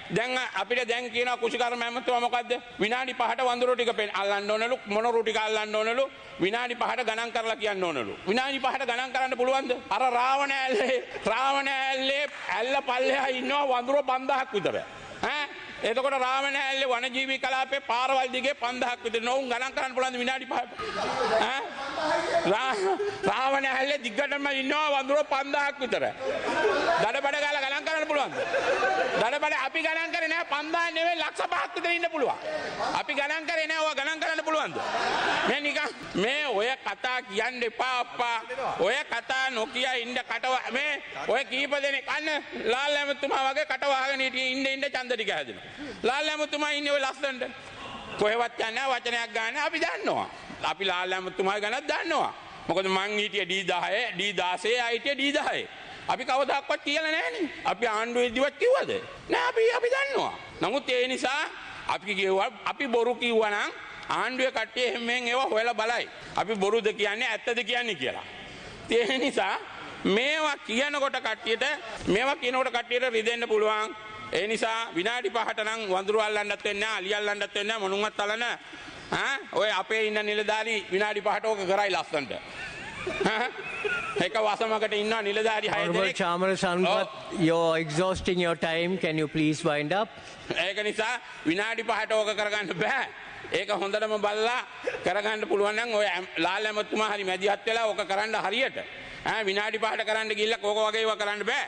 දැන් අපිට දැන් කියනවා කුෂිකර්ම ඇමතුමා මොකද්ද? විනාඩි 5ට වඳුරු ටික අල්ලන්න ඕනලු, මොනරු ටික අල්ලන්න ඕනලු, විනාඩි 5ට ගණන් කරලා කියන්න ඕනලු. විනාඩි 5ට ගණන් කරන්න පුළුවන්ද? අර රාවණ ඇල්ලේ ඇල්ල පල්ලෙහා ඉන්නවා වඳුරු 5000ක් විතර. ඈ එතකොට රාවණ ඇල්ලේ වනජීවී කලාපේ පාරවල් දිගේ 5000ක් විතර. නෝන් ගණන් කරන්න පුළුවන්ද විනාඩි 5ට? ඈ රාවණ ඇල්ලේ දිගටම ඉන්නවා වඳුරු 5000ක් විතර. දඩබඩ ගාලා ගණන් කරන්න පුළුවන්ද? දඩබඩ අපි ගණන් කරේ නෑ 5000 නෙවෙයි ලක්ෂ 5ක් විතර ඉන්න පුළුවන්. අපි ගණන් කරේ නෑ ඔය ගණන් කරන්න පුළුවන්ද? මේ නිකන් මේ ඔය කතා කියන්න එපා අප්පා. ඔය කතා නොකිය ඉන්න මේ ඔය කීප දෙනෙක් අන්න ලාල් ඇමතුමා වගේ කට වහගෙන හිටියේ ඉන්න ඡන්ද ටික හැදෙනවා. ලාල් ඇමතුමා ඉන්නේ ඔය ලස්සනට. කොහෙවත් යන්නේ වචනයක් ගන්න අපි දන්නවා. අපි ලාල් ඇමතුමා ගැනත් දන්නවා. මොකද මං හිටියේ D10 D16 හිටියේ D10. අපි කවදාවත් කියලා නැහැනේ. අපි ආණ්ඩුවේදීවත් කිව්වද? නෑ අපි දන්නවා. නමුත් ඒ නිසා අපි කිව්වා අපි බොරු කිව්වා නම් ආණ්ඩුවේ කට්ටිය හැමෙන් ඒවා හොයලා බලයි. අපි බොරුද කියන්නේ ඇත්තද කියන්නේ කියලා. ඒ නිසා මේවා කියනකොට කට්ටියට රිදෙන්න පුළුවන්. ඒ නිසා විනාඩි 5ට නම් වඳුරු අල්ලන්නත් වෙන්නේ නැහැ, අලි අල්ලන්නත් වෙන්නේ නැහැ, මොනුන්වත් අල්ලන්න. ඔය අපේ ඉන්න නිලධාරි විනාඩි 5ට ඕක කරයි ලස්සනට. එක වසමකට ඉන්නවා නිලධාරි 6 දෙනෙක්. Honorable Chamara Sanpat, you're exhausting your time. Can you please wind up? ඒක නිසා විනාඩි 5ට ඕක කරගන්න බෑ. ඒක හොඳටම බලලා කරගන්න පුළුවන් නම් ඔය ලාල් ඇමතුමා හරි මැදිහත් වෙලා ඕක කරන්න හරියට. විනාඩි 5ට කරන්න ගිහිල්ලා ඕක වගේ ඒවා කරන්න බෑ.